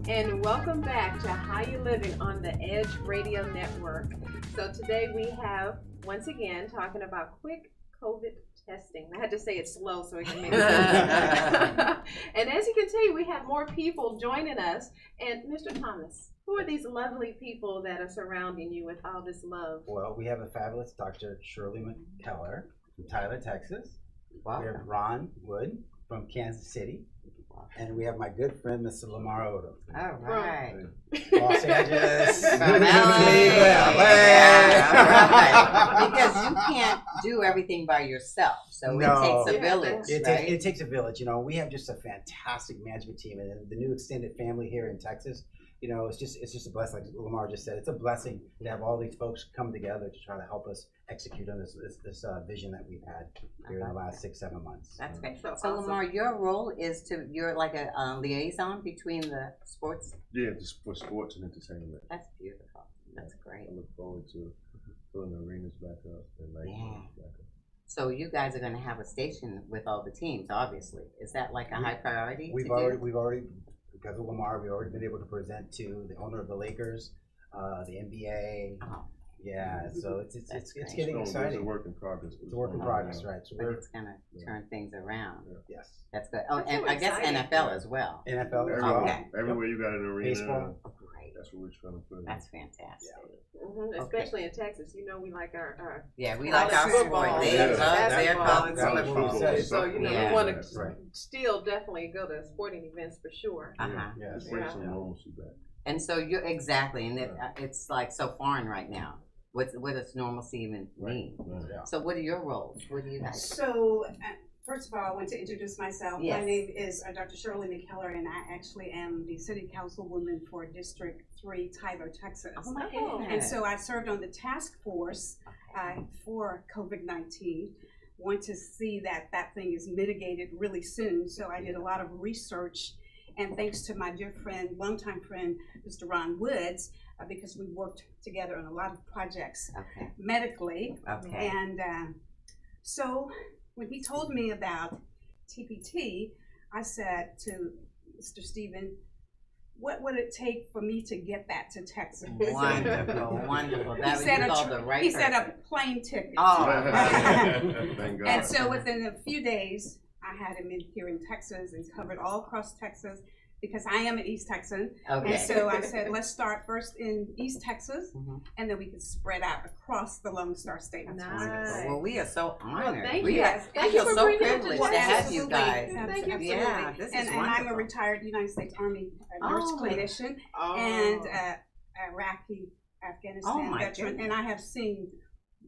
B: And welcome back to How You Living on the Edge Radio Network. So today we have, once again, talking about quick COVID testing. I had to say it slow so it can make sense. And as you can tell, we have more people joining us. And Mr. Thomas, who are these lovely people that are surrounding you with all this love?
F: Well, we have a fabulous Dr. Shirley McKellar from Tyler, Texas.
A: Wow.
F: We have Ron Wood from Kansas City. And we have my good friend, Mr. Lamar Odom.
A: All right.
F: Los Angeles.
A: Because you can't do everything by yourself. So it takes a village, right?
F: It takes a village. You know, we have just a fantastic management team. And the new extended family here in Texas, you know, it's just a blessing. Like Lamar just said, it's a blessing to have all these folks come together to try to help us execute on this vision that we've had here in the last 6-7 months.
A: That's great. So awesome. Lamar, your role is you're like a liaison between the sports?
M: Yeah, just for sports and entertainment.
A: That's beautiful. That's great.
M: I look forward to filling the arenas back up and back up.
A: So you guys are going to have a station with all the teams, obviously. Is that like a high priority?
F: We've already, because of Lamar, we've already been able to present to the owner of the Lakers, the NBA.
A: Oh.
F: Yeah, so it's getting exciting.
M: It's a work in progress.
F: It's a work in progress, right? So
A: but it's gonna turn things around.
F: Yeah. Yes,
A: that's good. Oh, and I guess NFL as well.
F: NFL as well.
A: Okay.
M: Everywhere you got an arena.
F: Baseball.
A: Great.
M: That's what we're trying to put in.
A: That's fantastic.
B: Yeah. Mm-hmm. Especially in Texas, you know, we like our
A: we like our sport. They love their college
B: football. So you know, we want to still definitely go to sporting events for sure.
F: Yes.
M: Bring some normalcy back.
A: And so you're exactly, and it's like so foreign right now. What does normalcy even mean?
F: Yeah.
A: So what are your roles? What do you guys do?
N: So first of all, I want to introduce myself.
A: Yes.
N: My name is Dr. Shirley McKellar, and I actually am the City Councilwoman for District 3, Tyler, Texas.
A: Oh my goodness.
N: And so I served on the task force for COVID-19. Want to see that thing is mitigated really soon. So I did a lot of research, and thanks to my dear friend, longtime friend, Mr. Ron Woods, because we worked together on a lot of projects medically.
A: Okay.
N: And so when he told me about TPT, I said to Mr. Stephen, what would it take for me to get that to Texas?
A: Wonderful, wonderful. That
N: he said a plane ticket.
A: Oh.
M: Thank God.
N: And so within a few days, I had him in here in Texas and covered all across Texas, because I am an East Texan.
A: Okay.
N: And so I said, let's start first in East Texas, and then we can spread out across the Lone Star State.
A: Nice. Well, we are so honored.
B: Well, thank
A: you.
B: I
A: feel so privileged to have you guys.
N: Thank you.
A: Yeah, this is
N: and I'm a retired United States Army nurse clinician and Afghanistan veteran, and I have seen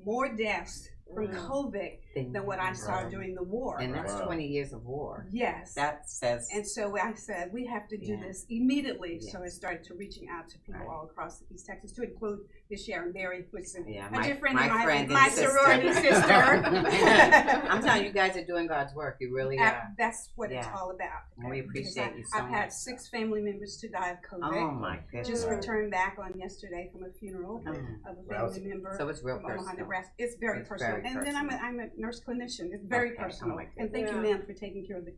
N: more deaths from COVID than what I saw during the war.
A: And that's 20 years of war.
N: Yes.
A: That says.
N: And so I said, we have to do this immediately. So I started to reaching out to people all across East Texas, to include Miss Sharon Berry, which is a dear friend of mine, my sorority sister.
A: I'm telling you, you guys are doing God's work. You really are.
N: That's what it's all about.
A: And we appreciate you so much.
N: I've had 6 family members to die of COVID.
A: Oh my goodness.
N: Just returned back on yesterday from a funeral of a family member.
A: So it's real personal.
N: It's very personal. And then I'm a nurse clinician. It's very personal. And thank you, ma'am, for taking care of the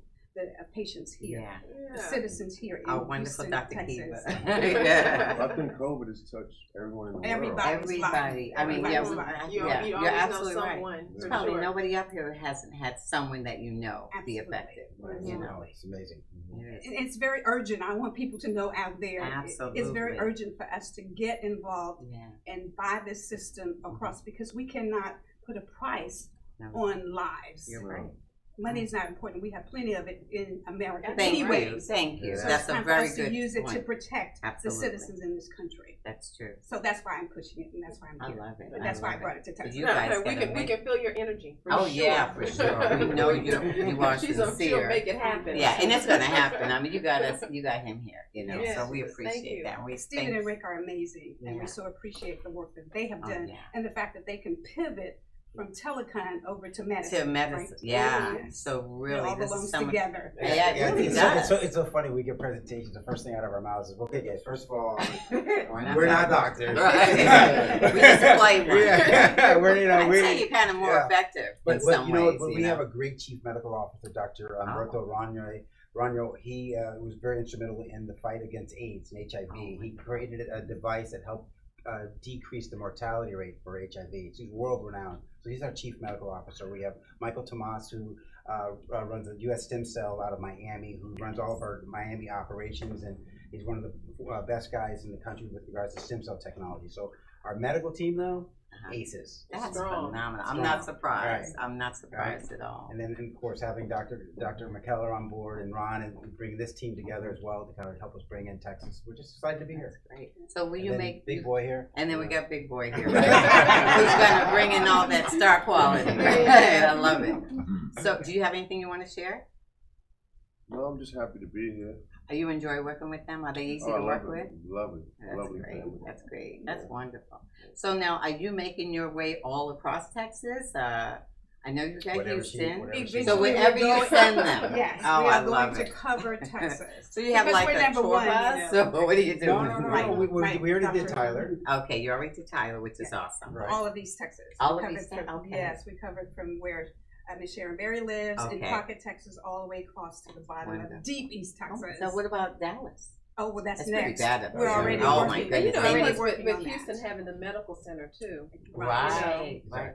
N: patients here, the citizens here in
A: wonderful
N: Houston,
A: Dr.
N: Texas.
M: I think COVID has touched everyone in the world.
A: Everybody. I mean, you're absolutely right. There's probably
N: sure.
A: nobody up here who hasn't had someone that you know be affected. You know,
F: it's amazing.
N: It's very urgent. I want people to know out there.
A: Absolutely.
N: It's very urgent for us to get involved and buy this system across because we cannot put a price on lives.
A: You're right.
N: Money is not important. We have plenty of it in America.
A: Thank
N: anyway,
A: you. Thank you.
N: So
A: That's
N: it's time
A: a very
N: for us
A: good
N: to use it
A: point.
N: to protect the citizens in this country.
A: That's true.
N: So that's why I'm pushing it, and that's why I'm here.
A: I love it.
N: And that's why I brought it to Texas.
A: You guys
B: we can feel your energy.
A: Oh yeah, for sure. We know you are sincere.
B: She'll make it happen.
A: Yeah, and it's gonna happen. I mean, you got him here. You know,
N: Yes.
A: so we appreciate that. We
N: Stephen and Rick are amazing, and we so appreciate the work that they have done, and the fact that they can pivot from telecon over to medicine. Right?
A: So really,
N: it all
A: this
N: belongs
A: is so
N: together.
A: It really does.
F: It's so funny. We get presentations. The first thing out of our mouths is, "Okay, guys. First of all, we're not doctors.
A: Right. We just play one.
F: I'd
A: say you're kind of more effective in some ways.
F: But we have a great chief medical officer, Dr. Humberto Rano. He was very instrumental in the fight against AIDS and HIV. He created a device that helped decrease the mortality rate for HIV. He's world renowned. So he's our chief medical officer. We have Michael Tomas, who runs a U.S. stem cell out of Miami, who runs all of our Miami operations, and he's one of the best guys in the country with regards to stem cell technology. So our medical team, though, aces.
A: That's phenomenal. I'm not surprised. I'm not surprised at all.
F: And then, of course, having Dr. McKellar on board and Ron and bringing this team together as well to kind of help us bring in Texas. We're just excited to be here.
A: That's great. So will you make
F: Big Boy here?
A: And then we got Big Boy here, right? Who's going to bring in all that star quality? Right? I love it. So, do you have anything you want to share?
M: No, I'm just happy to be here.
A: You enjoy working with them? Are they easy to work with?
M: Love it.
A: That's great. That's great. That's wonderful. So now, are you making your way all across Texas? I know you got Houston. So wherever you send them.
N: Yes,
A: oh,
N: we are
A: I love
N: going
A: it.
N: to cover Texas.
A: So you have
N: because
A: like a tour bus? So what are you doing?
F: No. We already did Tyler.
A: Okay, you already did Tyler, which is awesome.
F: Right.
N: All of East Texas.
A: All of East Texas. Okay.
N: Yes, we covered from where Miss Sharon Berry lives in Pocket, Texas, all the way across to the bottom of deep East Texas.
A: So what about Dallas?
N: Oh, well, that's
A: next.
N: We're already
A: oh
N: working.
A: my goodness.
B: With Houston having the medical center too.
A: Right.
B: That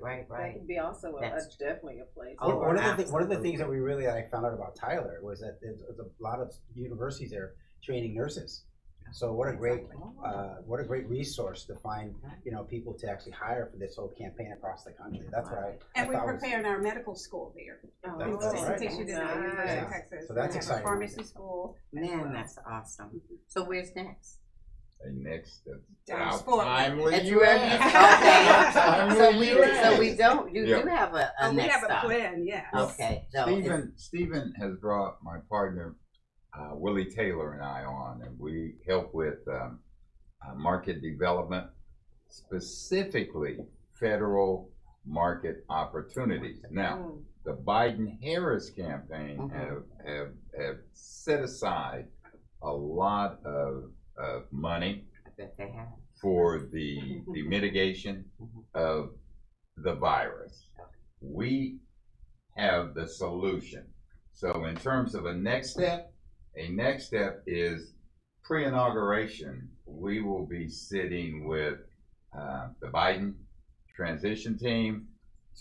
B: could be also definitely a place.
F: One of the things that we really found out about Tyler was that there's a lot of universities there training nurses. So what a great resource to find people to actually hire for this whole campaign across the country. That's what
N: we're preparing our medical school there. In case you didn't know, University of Texas.
F: So that's exciting.
N: Pharmacy school.
A: Man, that's awesome. So where's next?
O: Next,
N: Dallas
O: timely.
A: So we don't. You do have a
N: we
A: next
N: have a
A: stop.
N: plan. Yeah.
A: Okay. So
O: Stephen has brought my partner Willie Taylor and I on, and we help with market development, specifically federal market opportunities. Now, the Biden-Harris campaign have set aside a lot of money for the mitigation of the virus. We have the solution. So in terms of a next step is pre-inauguration. We will be sitting with the Biden transition team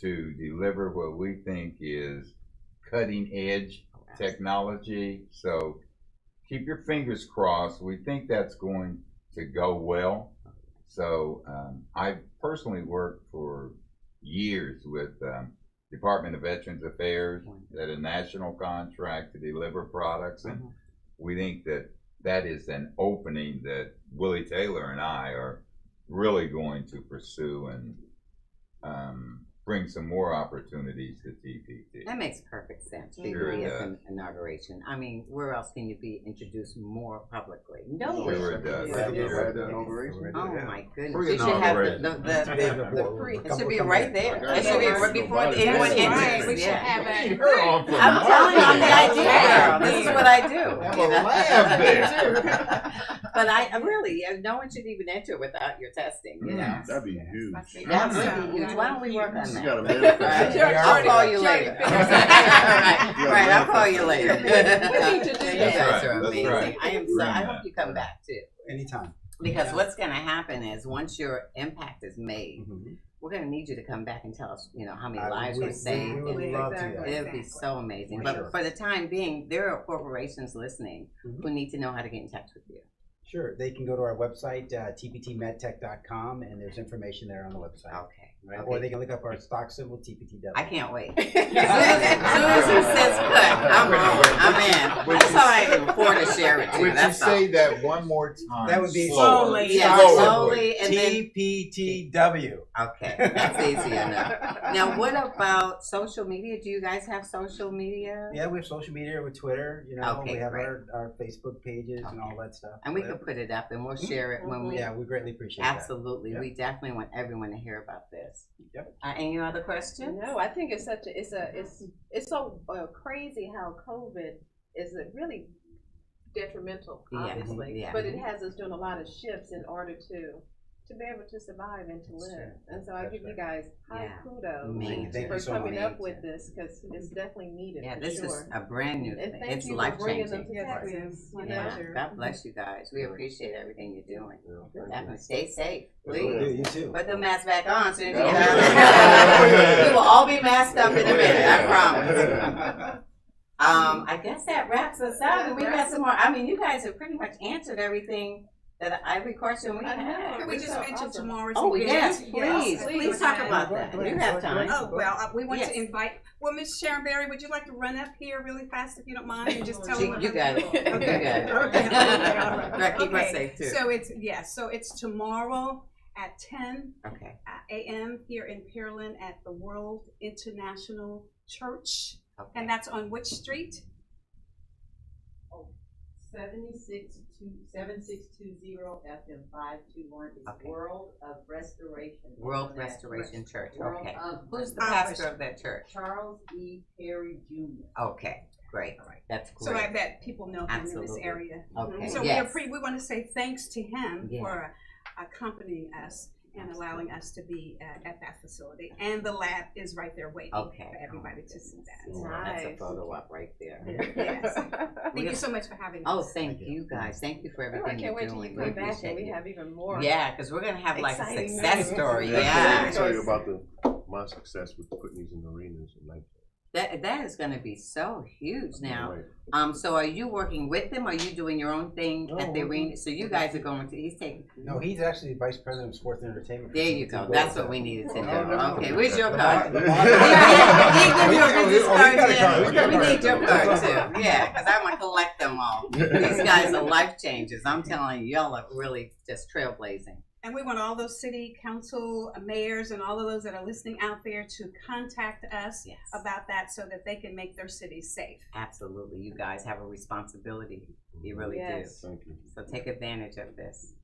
O: to deliver what we think is cutting edge technology. So keep your fingers crossed. We think that's going to go well. So I personally worked for years with Department of Veterans Affairs at a national contract to deliver products, and we think that is an opening that Willie Taylor and I are really going to pursue, and bring some more opportunities to TPT.
A: That makes perfect sense.
O: Sure
A: Be
O: it
A: as
O: does.
A: an inauguration. I mean, where else can you be introduced more publicly? No.
O: Sure it does.
M: Yeah.
O: Sure it does.
A: Oh my goodness!
O: Pre-
A: You should have
O: inauguration.
A: it should be right there. It should be right before anyone enters.
N: We should have that.
O: Her on for
A: I'm telling you, I'm the
O: marketing.
A: idea girl. This is what I do.
O: Have a lab there.
A: But I really, no one should even enter without your testing. You know,
M: That'd be huge.
A: that would be huge. Why don't we work on
M: You
A: that?
M: gotta manifest.
A: Right. I'll call you later. Right, I'll call you later.
B: We need to do
A: You
B: that.
A: guys are
O: That's
A: amazing.
O: right.
A: I am so. I hope you come back too.
F: Anytime.
A: Because what's going to happen is once your impact is made,
F: Mhm.
A: we're going to need you to come back and tell us, you know, how many
F: I
A: lives
F: would-
A: were saved.
F: We would love to.
B: Exactly.
F: Yeah.
A: It would be so amazing.
F: For
A: But
F: sure.
A: for the time being, there are corporations listening
F: Mhm.
A: who need to know how to get in touch with you.
F: Sure. They can go to our website, tptmedtech.com, and there's information there on the website.
A: Okay.
F: Right?
A: Okay.
F: Or they can look up our stock symbol, TPTW.
A: I can't wait. As soon as he says cut, I'm rolling. I'm in.
O: Would
A: That's
O: you-
A: how I can afford to share it too.
O: Would you
A: That's
O: say
A: all.
O: that one more time?
F: That would be
O: slower.
N: slowly.
A: Yeah,
O: Slower.
A: slowly and then.
F: TPTW.
A: Okay, that's easy enough. Now, what about social media? Do you guys have social media?
F: Yeah, we have social media with Twitter. You know,
A: Okay,
F: we have
A: great.
F: our Facebook pages and all that stuff.
A: And we can put it up and we'll share it when we.
F: Yeah, we greatly appreciate
A: Absolutely,
F: Yep.
A: we definitely want everyone to hear about this.
F: Yep.
A: Any other questions?
B: No, I think it's such a it's so crazy how COVID is really detrimental,
A: Yeah,
B: obviously,
A: yeah.
B: but it has us doing a lot of shifts in order to be able to survive and to live.
F: true.
B: And so I
F: That's
B: give you
F: right.
B: guys high
A: Yeah.
B: kudos
A: Amazing.
F: Thank
B: for
F: you so
B: coming
F: much.
B: up with this because it's definitely needed.
A: Yeah,
B: for
A: this
B: sure.
A: is a brand new
B: And
A: thing.
B: thank
A: It's
B: you
A: life
B: for bringing them
A: changing.
B: to Texas. You
A: Yeah,
B: know?
A: God bless you guys. We appreciate everything you're doing.
M: Yeah.
A: Definitely stay safe,
F: that.
A: please.
F: You too.
A: Put the mask back on as soon as you get out. We will all be masked up in a minute, I promise. I guess that wraps us up. And we got some more. I mean, you guys have pretty much answered everything that every question we had.
N: Can we just mention tomorrow's
A: Oh,
N: event?
A: yes, please talk about that.
F: Go ahead.
A: You have time.
N: Oh, well, we want
A: Yes.
N: to invite, well, Ms. Sharon Berry, would you like to run up here really fast if you don't mind and just tell
A: You
N: them?
A: got it. You got it.
N: Okay, all right.
A: Right, keep us
N: Okay,
A: safe too.
N: So it's tomorrow at 10
A: Okay.
N: a.m. here in Pearland at the World International Church.
A: Okay.
N: And that's on which street?
P: 7620 FM 521 is
A: Okay.
P: World of Restoration.
A: World
P: International
A: Restoration Church.
P: World
A: Okay.
P: of
A: Who's the
P: Restoration.
A: pastor of that church?
P: Charles E. Perry Jr.
A: Okay, great. That's
N: So I
A: great.
N: bet people know him in
A: Absolutely.
N: this area.
A: Okay,
N: So
A: yes.
N: we want to say thanks to him
A: Yeah.
N: for accompanying us and allowing us to be at that facility. And the lab is right there waiting
A: Okay.
N: for everybody to see that.
A: That's a
B: Nice.
A: photo op right there.
N: Yes. Thank you so much for having us.
A: Oh, thank you guys. Thank you for
B: Oh, I
A: everything
B: can't
A: you're
B: wait till
A: doing.
B: you
A: We
B: come back
A: appreciate
B: and we
A: you.
B: have even more.
A: Yeah, because we're gonna have like a
B: exciting
A: success
B: news.
A: story.
M: Let
A: Yeah,
M: me tell you about my success with putting these in arenas and like
A: that is gonna be so huge now.
M: Right.
A: So are you working with them? Or are you doing your own thing at the arena? So you guys are going to. He's taking.
F: No, he's actually the vice president of sports and entertainment. for
A: There you go.
F: TPT.
A: That's what we needed to know.
F: no.
A: Okay, where's your
F: Lamar-
A: card?
F: Lamar-
A: He give you a business
F: Oh,
A: card.
F: he got a card.
A: Yeah.
F: We got a
A: We need
F: card.
A: your card too. Yeah, because I want to collect them all. These guys are life changers. I'm telling you, y'all are really just trailblazing.
N: And we want all those city council mayors and all of those that are listening out there to contact us
A: Yes.
N: about that so that they can make their cities safe.
A: Absolutely. You guys have a responsibility. You really
B: Yes.
A: do.
M: Thank you.
A: So take advantage of this.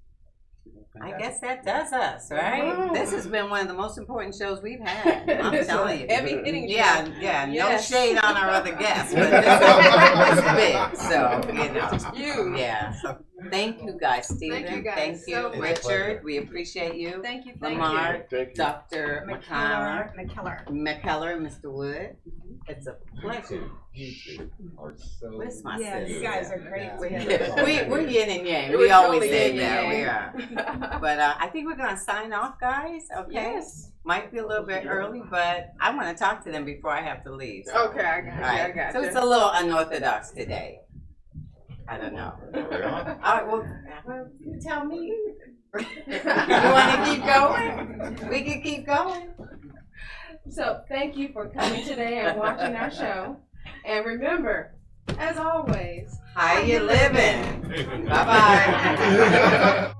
A: I guess that does us, right? This has been one of the most important shows we've had. I'm
B: It's
A: telling
B: a
A: you.
B: heavy hitting show.
A: Yeah. No
B: Yes.
A: shade on our other guests, but this is big. So, you know.
B: You.
A: Yeah. So thank you guys, Stephen.
B: Thank you guys
A: Thank you,
B: so much.
A: Richard. We appreciate you.
B: Thank you.
A: Lamar,
M: Thank you.
A: Dr. McKellar,
N: McKellar.
A: Mr. Wood. It's a pleasure.
O: You two are so.
A: Where's my
N: Yeah,
A: sister?
N: you guys are great.
A: We're yin and yang.
B: We're
A: We always
B: totally
A: say
B: yin
A: that.
B: and
A: We
B: yang.
A: are. But I think we're going to sign off, guys. Okay.
B: Yes.
A: Might be a little bit early, but I want to talk to them before I have to leave. So.
B: Okay, I got you.
A: All right.
B: I got
A: So
B: you.
A: it's a little unorthodox today. I don't know. All right. Well, you tell me. You want to keep going? We can keep going.
B: So thank you for coming today and watching our show. And remember, as always,
A: How you living? Bye-bye.